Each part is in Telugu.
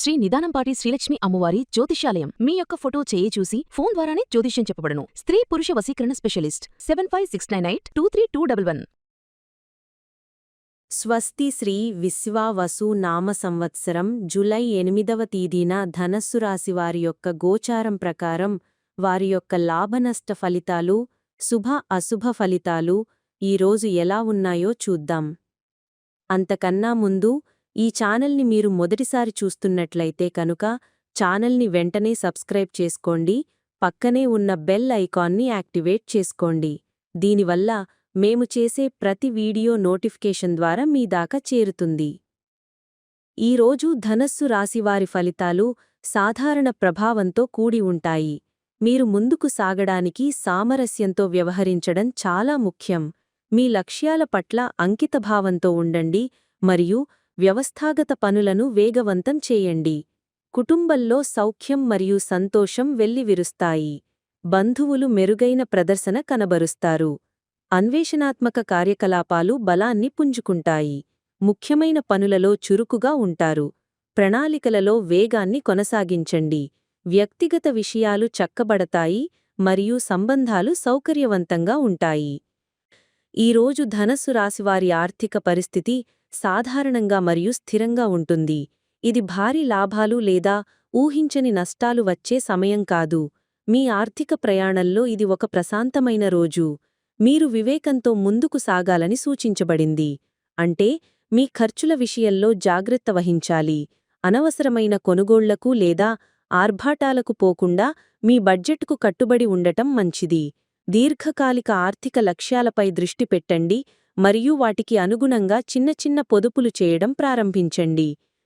శ్రీ నిదానంపాటి శ్రీలక్ష్మి అమ్మవారి జ్యోతిష్యాలయం మీ యొక్క ఫోటో చేయి చూసి ఫోన్ ద్వారానే జ్యోతిష్యం చెప్పబడును. స్త్రీ పురుష వశీకరణ స్పెషలిస్ట్ 75698211. స్వస్తి శ్రీ విశ్వావసు నామ సంవత్సరం జూలై 8వ తేదీన ధనస్సు రాశివారి యొక్క గోచారం ప్రకారం వారి యొక్క లాభనష్ట ఫలితాలు, శుభ అశుభ ఫలితాలు ఈరోజు ఎలా ఉన్నాయో చూద్దాం. అంతకన్నా ముందు ఈ ఛానల్ని మీరు మొదటిసారి చూస్తున్నట్లయితే కనుక ఛానల్ని వెంటనే సబ్స్క్రైబ్ చేసుకోండి, పక్కనే ఉన్న బెల్ ఐకాన్ని యాక్టివేట్ చేసుకోండి. దీనివల్ల మేము చేసే ప్రతి వీడియో నోటిఫికేషన్ ద్వారా మీ దాకా చేరుతుంది. ఈరోజు ధనస్సు రాశివారి ఫలితాలు సాధారణ ప్రభావంతో కూడి ఉంటాయి. మీరు ముందుకు సాగడానికి సామరస్యంతో వ్యవహరించడం చాలా ముఖ్యం. మీ లక్ష్యాల పట్ల అంకితభావంతో ఉండండి మరియు వ్యవస్థాగత పనులను వేగవంతం చేయండి. కుటుంబంలో సౌఖ్యం మరియు సంతోషం వెల్లివిరుస్తాయి. బంధువులు మెరుగైన ప్రదర్శన కనబరుస్తారు. అన్వేషణాత్మక కార్యకలాపాలు బలాన్ని పుంజుకుంటాయి. ముఖ్యమైన పనులలో చురుకుగా ఉంటారు. ప్రణాళికలలో వేగాన్ని కొనసాగించండి. వ్యక్తిగత విషయాలు చక్కబడతాయి మరియు సంబంధాలు సౌకర్యవంతంగా ఉంటాయి. ఈరోజు ధనస్సు రాశివారి ఆర్థిక పరిస్థితి సాధారణంగా మరియు స్థిరంగా ఉంటుంది. ఇది భారీ లాభాలు లేదా ఊహించని నష్టాలు వచ్చే సమయం కాదు. మీ ఆర్థిక ప్రయాణంలో ఇది ఒక ప్రశాంతమైన రోజు. మీరు వివేకంతో ముందుకు సాగాలని సూచించబడింది. అంటే మీ ఖర్చుల విషయంలో జాగ్రత్త వహించాలి. అనవసరమైన కొనుగోళ్లకు లేదా ఆర్భాటాలకు పోకుండా మీ బడ్జెట్కు కట్టుబడి ఉండటం మంచిది. దీర్ఘకాలిక ఆర్థిక లక్ష్యాలపై దృష్టి పెట్టండి మరియు వాటికి అనుగుణంగా చిన్న చిన్న పొదుపులు చేయడం ప్రారంభించండి.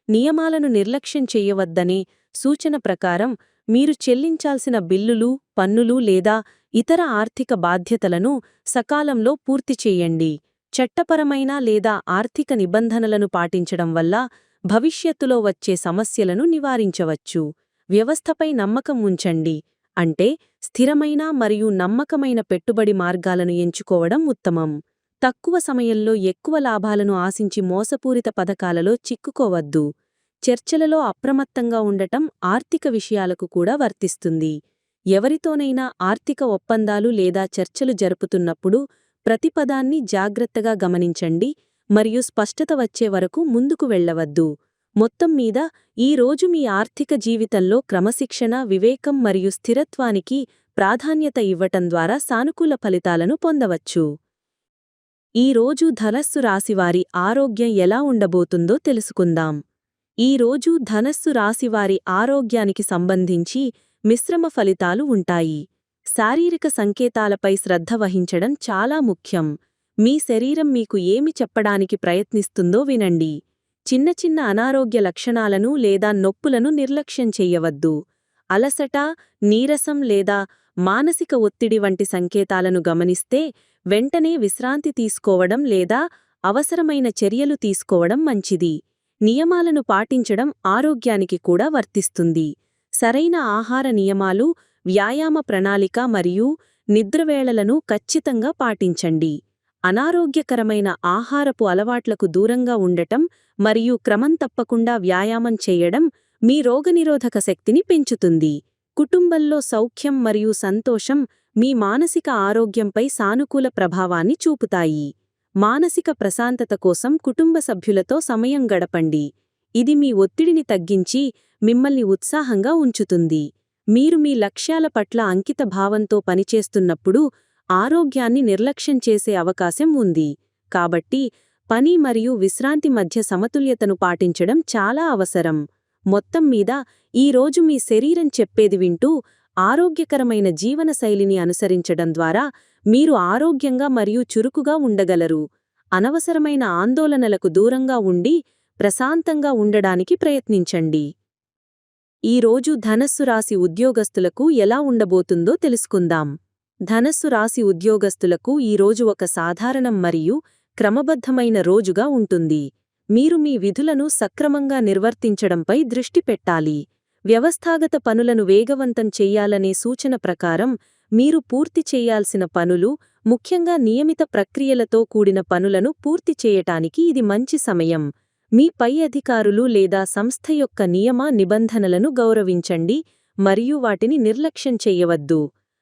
నియమాలను నిర్లక్ష్యం చేయవద్దనే సూచన ప్రకారం మీరు చెల్లించాల్సిన బిల్లులు, పన్నులు లేదా ఇతర ఆర్థిక బాధ్యతలను సకాలంలో పూర్తి చేయండి. చట్టపరమైన లేదా ఆర్థిక నిబంధనలను పాటించడం వల్ల భవిష్యత్తులో వచ్చే సమస్యలను నివారించవచ్చు. వ్యవస్థపై నమ్మకం ఉంచండి. అంటే స్థిరమైన మరియు నమ్మకమైన పెట్టుబడి మార్గాలను ఎంచుకోవడం ఉత్తమం. తక్కువ సమయంలో ఎక్కువ లాభాలను ఆశించి మోసపూరిత పథకాలలో చిక్కుకోవద్దు. చర్చలలో అప్రమత్తంగా ఉండటం ఆర్థిక విషయాలకు కూడా వర్తిస్తుంది. ఎవరితోనైనా ఆర్థిక ఒప్పందాలు లేదా చర్చలు జరుపుతున్నప్పుడు ప్రతి పదాన్ని జాగ్రత్తగా గమనించండి మరియు స్పష్టత వచ్చే వరకు ముందుకు వెళ్లవద్దు. మొత్తం మీద ఈ రోజు మీ ఆర్థిక జీవితంలో క్రమశిక్షణ, వివేకం మరియు స్థిరత్వానికి ప్రాధాన్యత ఇవ్వటం ద్వారా సానుకూల ఫలితాలను పొందవచ్చు. ఈ రోజు ధనస్సు రాశివారి ఆరోగ్యం ఎలా ఉండబోతుందో తెలుసుకుందాం. ఈ రోజు ధనస్సు రాశివారి ఆరోగ్యానికి సంబంధించి మిశ్రమ ఫలితాలు ఉంటాయి. శారీరక సంకేతాలపై శ్రద్ధ వహించడం చాలా ముఖ్యం. మీ శరీరం మీకు ఏమి చెప్పడానికి ప్రయత్నిస్తుందో వినండి. చిన్న చిన్న అనారోగ్య లక్షణాలను లేదా నొప్పులను నిర్లక్ష్యం చెయ్యవద్దు. అలసట, నీరసం లేదా మానసిక ఒత్తిడి వంటి సంకేతాలను గమనిస్తే వెంటనే విశ్రాంతి తీసుకోవడం లేదా అవసరమైన చర్యలు తీసుకోవడం మంచిది. నియమాలను పాటించడం ఆరోగ్యానికి కూడా వర్తిస్తుంది. సరైన ఆహార నియమాలు, వ్యాయామ ప్రణాళిక మరియు నిద్రవేళలను ఖచ్చితంగా పాటించండి. అనారోగ్యకరమైన ఆహారపు అలవాట్లకు దూరంగా ఉండటం మరియు క్రమం తప్పకుండా వ్యాయామం చేయడం మీ రోగనిరోధక శక్తిని పెంచుతుంది. కుటుంబంలో సౌఖ్యం మరియు సంతోషం మీ మానసిక ఆరోగ్యంపై సానుకూల ప్రభావాన్ని చూపుతాయి. మానసిక ప్రశాంతత కోసం కుటుంబ సభ్యులతో సమయం గడపండి. ఇది మీ ఒత్తిడిని తగ్గించి మిమ్మల్ని ఉత్సాహంగా ఉంచుతుంది. మీరు మీ లక్ష్యాల పట్ల అంకిత భావంతో పనిచేస్తున్నప్పుడు ఆరోగ్యాన్ని నిర్లక్ష్యం చేసే అవకాశం ఉంది. కాబట్టి పని మరియు విశ్రాంతి మధ్య సమతుల్యతను పాటించడం చాలా అవసరం. మొత్తం మీద ఈ రోజు మీ శరీరం చెప్పేది వింటూ ఆరోగ్యకరమైన జీవనశైలిని అనుసరించడం ద్వారా మీరు ఆరోగ్యంగా మరియు చురుకుగా ఉండగలరు. అనవసరమైన ఆందోళనలకు దూరంగా ఉండి ప్రశాంతంగా ఉండడానికి ప్రయత్నించండి. ఈ రోజు ధనస్సు రాశి ఉద్యోగస్తులకు ఎలా ఉండబోతుందో తెలుసుకుందాం. ధనస్సు రాశి ఉద్యోగస్తులకు ఈ రోజు ఒక సాధారణం మరియు క్రమబద్ధమైన రోజుగా ఉంటుంది. మీరు మీ విధులను సక్రమంగా నిర్వర్తించడంపై దృష్టి పెట్టాలి. వ్యవస్థాగత పనులను వేగవంతం చెయ్యాలనే సూచన ప్రకారం మీరు పూర్తి చేయాల్సిన పనులు, ముఖ్యంగా నియమిత ప్రక్రియలతో కూడిన పనులను పూర్తి చేయటానికి ఇది మంచి సమయం. మీ పై అధికారులు లేదా సంస్థ యొక్క నియమ నిబంధనలను గౌరవించండి మరియు వాటిని నిర్లక్ష్యం చెయ్యవద్దు.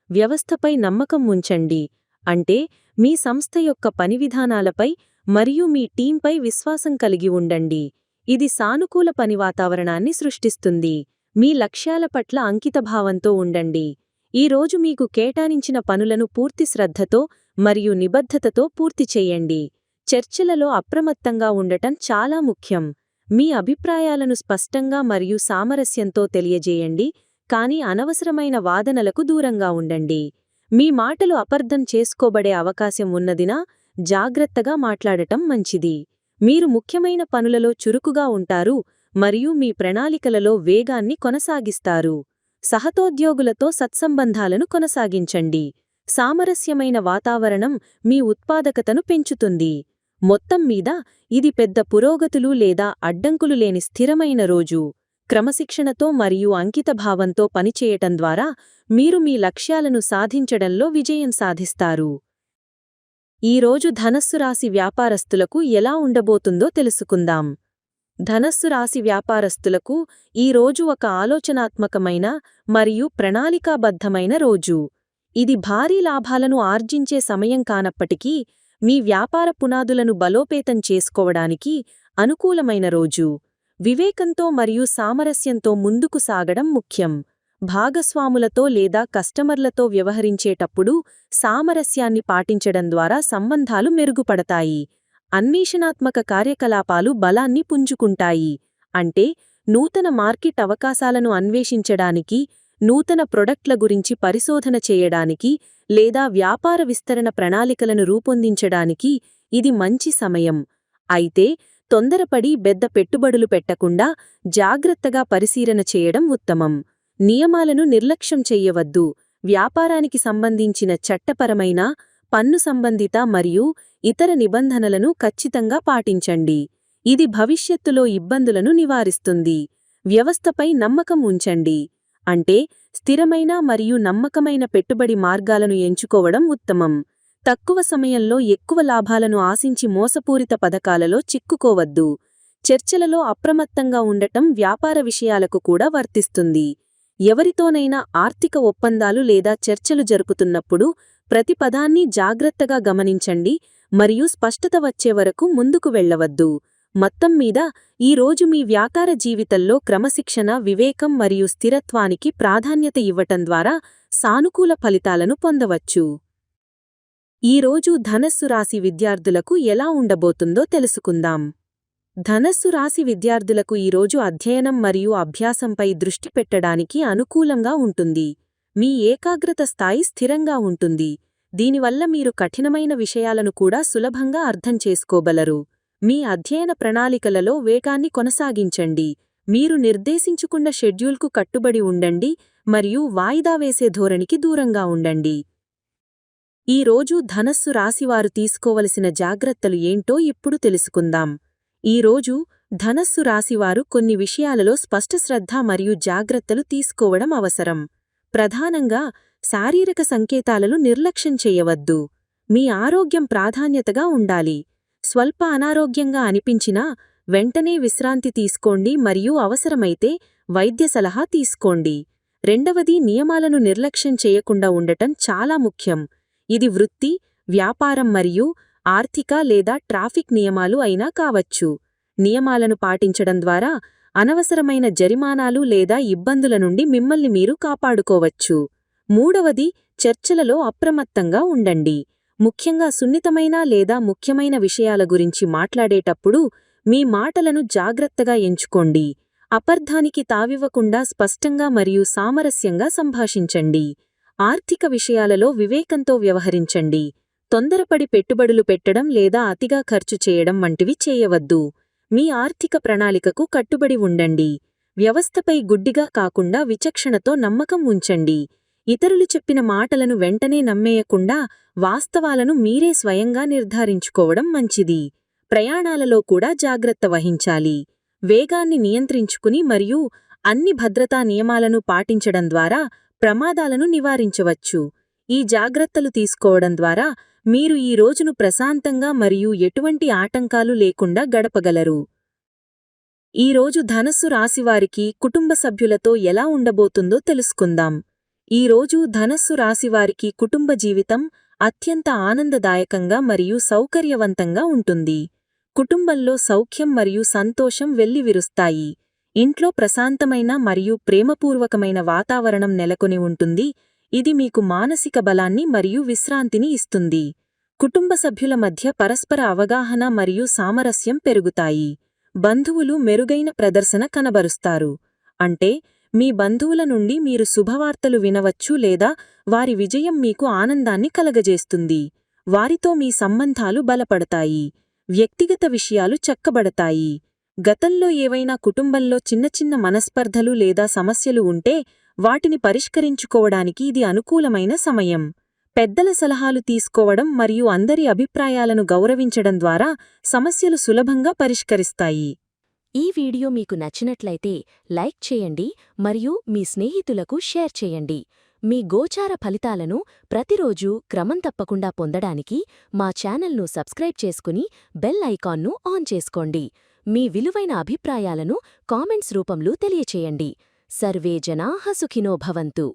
వ్యవస్థపై నమ్మకం ఉంచండి, అంటే మీ సంస్థ యొక్క పని విధానాలపై మరియు మీ టీంపై విశ్వాసం కలిగి ఉండండి. ఇది సానుకూల పని వాతావరణాన్ని సృష్టిస్తుంది. మీ లక్ష్యాల పట్ల అంకితభావంతో ఉండండి. ఈ రోజు మీకు కేటాయించిన పనులను పూర్తి శ్రద్ధతో మరియు నిబద్ధతతో పూర్తి చేయండి. చర్చలలో అప్రమత్తంగా ఉండటం చాలా ముఖ్యం. మీ అభిప్రాయాలను స్పష్టంగా మరియు సామరస్యంతో తెలియజేయండి, కానీ అనవసరమైన వాదనలకు దూరంగా ఉండండి. మీ మాటలు అపార్థం చేసుకోబడే అవకాశం ఉన్నదినా జాగ్రత్తగా మాట్లాడటం మంచిది. మీరు ముఖ్యమైన పనులలో చురుకుగా ఉంటారు మరియు మీ ప్రణాళికలలో వేగాన్ని కొనసాగిస్తారు. సహతోద్యోగులతో సత్సంబంధాలను కొనసాగించండి. సామరస్యమైన వాతావరణం మీ ఉత్పాదకతను పెంచుతుంది. మొత్తం మీద ఇది పెద్ద పురోగతులు లేదా అడ్డంకులు లేని స్థిరమైన రోజు. క్రమశిక్షణతో మరియు అంకితభావంతో పనిచేయటం ద్వారా మీరు మీ లక్ష్యాలను సాధించడంలో విజయం సాధిస్తారు. ఈరోజు ధనస్సు రాశి వ్యాపారస్తులకు ఎలా ఉండబోతుందో తెలుసుకుందాం. ధనస్సు రాశి వ్యాపారస్తులకు ఈ రోజు ఒక ఆలోచనాత్మకమైన మరియు ప్రణాళికాబద్ధమైన రోజు. ఇది భారీ లాభాలను ఆర్జించే సమయం కానప్పటికీ మీ వ్యాపార పునాదులను బలోపేతం చేసుకోవడానికి అనుకూలమైన రోజు. వివేకంతో మరియు సామరస్యంతో ముందుకు సాగడం ముఖ్యం. భాగస్వాములతో లేదా కస్టమర్లతో వ్యవహరించేటప్పుడు సామరస్యాన్ని పాటించడం ద్వారా సంబంధాలు మెరుగుపడతాయి. అన్వేషణాత్మక కార్యకలాపాలు బలాన్ని పుంజుకుంటాయి, అంటే నూతన మార్కెట్ అవకాశాలను అన్వేషించడానికి, నూతన ప్రొడక్ట్ల గురించి పరిశోధన చేయడానికి లేదా వ్యాపార విస్తరణ ప్రణాళికలను రూపొందించడానికి ఇది మంచి సమయం. అయితే తొందరపడి పెద్ద పెట్టుబడులు పెట్టకుండా జాగ్రత్తగా పరిశీలన చేయడం ఉత్తమం. నియమాలను నిర్లక్ష్యం చెయ్యవద్దు. వ్యాపారానికి సంబంధించిన చట్టపరమైన, పన్ను సంబంధిత మరియు ఇతర నిబంధనలను ఖచ్చితంగా పాటించండి. ఇది భవిష్యత్తులో ఇబ్బందులను నివారిస్తుంది. వ్యవస్థపై నమ్మకం ఉంచండి, అంటే స్థిరమైన మరియు నమ్మకమైన పెట్టుబడి మార్గాలను ఎంచుకోవడం ఉత్తమం. తక్కువ సమయంలో ఎక్కువ లాభాలను ఆశించి మోసపూరిత పథకాలలో చిక్కుకోవద్దు. చర్చలలో అప్రమత్తంగా ఉండటం వ్యాపార విషయాలకు కూడా వర్తిస్తుంది. ఎవరితోనైనా ఆర్థిక ఒప్పందాలు లేదా చర్చలు జరుపుతున్నప్పుడు ప్రతి పదాన్ని జాగ్రత్తగా గమనించండి మరియు స్పష్టత వచ్చే వరకు ముందుకు వెళ్లవద్దు. మొత్తం మీద ఈ రోజు మీ వ్యాపార జీవితంలో క్రమశిక్షణ, వివేకం మరియు స్థిరత్వానికి ప్రాధాన్యత ఇవ్వటం ద్వారా సానుకూల ఫలితాలను పొందవచ్చు. ఈ రోజు ధనస్సు రాశి విద్యార్థులకు ఎలా ఉండబోతుందో తెలుసుకుందాం. ధనస్సు రాశి విద్యార్థులకు ఈరోజు అధ్యయనం మరియు అభ్యాసంపై దృష్టి పెట్టడానికి అనుకూలంగా ఉంటుంది. మీ ఏకాగ్రత స్థాయి స్థిరంగా ఉంటుంది. దీనివల్ల మీరు కఠినమైన విషయాలను కూడా సులభంగా అర్థం చేసుకోగలరు. మీ అధ్యయన ప్రణాళికలలో వేగాన్ని కొనసాగించండి. మీరు నిర్దేశించుకున్న షెడ్యూల్కు కట్టుబడి ఉండండి మరియు వాయిదా వేసే ధోరణికి దూరంగా ఉండండి. ఈ రోజు ధనస్సు రాశివారు తీసుకోవలసిన జాగ్రత్తలు ఏంటో ఇప్పుడు తెలుసుకుందాం. ఈ రోజు ధనస్సు రాశివారు కొన్ని విషయాలలో స్పష్ట శ్రద్ధ మరియు జాగ్రత్తలు తీసుకోవడం అవసరం. ప్రధానంగా శారీరక సంకేతాలను నిర్లక్ష్యం చేయవద్దు. మీ ఆరోగ్యం ప్రాధాన్యతగా ఉండాలి. స్వల్ప అనారోగ్యంగా అనిపించినా వెంటనే విశ్రాంతి తీసుకోండి మరియు అవసరమైతే వైద్య సలహా తీసుకోండి. రెండవది, నియమాలను నిర్లక్ష్యం చేయకుండా ఉండటం చాలా ముఖ్యం. ఇది వృత్తి, వ్యాపారం మరియు ఆర్థిక లేదా ట్రాఫిక్ నియమాలు అయినా కావచ్చు. నియమాలను పాటించడం ద్వారా అనవసరమైన జరిమానాలు లేదా ఇబ్బందుల నుండి మిమ్మల్ని మీరు కాపాడుకోవచ్చు. మూడవది, చర్చలలో అప్రమత్తంగా ఉండండి. ముఖ్యంగా సున్నితమైన లేదా ముఖ్యమైన విషయాల గురించి మాట్లాడేటప్పుడు మీ మాటలను జాగ్రత్తగా ఎంచుకోండి. అపార్థానికి తావివ్వకుండా స్పష్టంగా మరియు సామరస్యంగా సంభాషించండి. ఆర్థిక విషయాలలో వివేకంతో వ్యవహరించండి. తొందరపడి పెట్టుబడులు పెట్టడం లేదా అతిగా ఖర్చు చేయడం వంటివి చేయవద్దు. మీ ఆర్థిక ప్రణాళికకు కట్టుబడి ఉండండి. వ్యవస్థపై గుడ్డిగా కాకుండా విచక్షణతో నమ్మకం ఉంచండి. ఇతరులు చెప్పిన మాటలను వెంటనే నమ్మేయకుండా వాస్తవాలను మీరే స్వయంగా నిర్ధారించుకోవడం మంచిది. ప్రయాణాలలో కూడా జాగ్రత్త వహించాలి. వేగాన్ని నియంత్రించుకుని మరియు అన్ని భద్రతా నియమాలను పాటించడం ద్వారా ప్రమాదాలను నివారించవచ్చు. ఈ జాగ్రత్తలు తీసుకోవడం ద్వారా మీరు ఈ రోజును ప్రశాంతంగా మరియు ఎటువంటి ఆటంకాలు లేకుండా గడపగలరు. ఈరోజు ధనస్సు రాశివారికి కుటుంబ సభ్యులతో ఎలా ఉండబోతుందో తెలుసుకుందాం. ఈరోజు ధనస్సు రాశివారికి కుటుంబ జీవితం అత్యంత ఆనందదాయకంగా మరియు సౌకర్యవంతంగా ఉంటుంది. కుటుంబంలో సౌఖ్యం మరియు సంతోషం వెల్లివిరుస్తాయి. ఇంట్లో ప్రశాంతమైన మరియు ప్రేమపూర్వకమైన వాతావరణం నెలకొని ఉంటుంది. ఇది మీకు మానసిక బలాన్ని మరియు విశ్రాంతిని ఇస్తుంది. కుటుంబ సభ్యుల మధ్య పరస్పర అవగాహన మరియు సామరస్యం పెరుగుతాయి. బంధువులు మెరుగైన ప్రదర్శన కనబరుస్తారు. అంటే మీ బంధువుల నుండి మీరు శుభవార్తలు వినవచ్చు లేదా వారి విజయం మీకు ఆనందాన్ని కలగజేస్తుంది. వారితో మీ సంబంధాలు బలపడతాయి. వ్యక్తిగత విషయాలు చక్కబడతాయి. గతంలో ఏవైనా కుటుంబంలో చిన్న చిన్న మనస్పర్ధలు లేదా సమస్యలు ఉంటే వాటిని పరిష్కరించుకోవడానికి ఇది అనుకూలమైన సమయం. పెద్దల సలహాలు తీసుకోవడం మరియు అందరి అభిప్రాయాలను గౌరవించడం ద్వారా సమస్యలు సులభంగా పరిష్కరిస్తాయి. ఈ వీడియో మీకు నచ్చినట్లయితే లైక్ చేయండి మరియు మీ స్నేహితులకు షేర్ చేయండి. మీ గోచార ఫలితాలను ప్రతిరోజూ క్రమం తప్పకుండా పొందడానికి మా ఛానల్ను సబ్స్క్రైబ్ చేసుకుని బెల్ ఐకాన్ను ఆన్ చేసుకోండి. మీ విలువైన అభిప్రాయాలను కామెంట్స్ రూపంలో తెలియచేయండి. సర్వే జనాః సుఖినో భవంతు.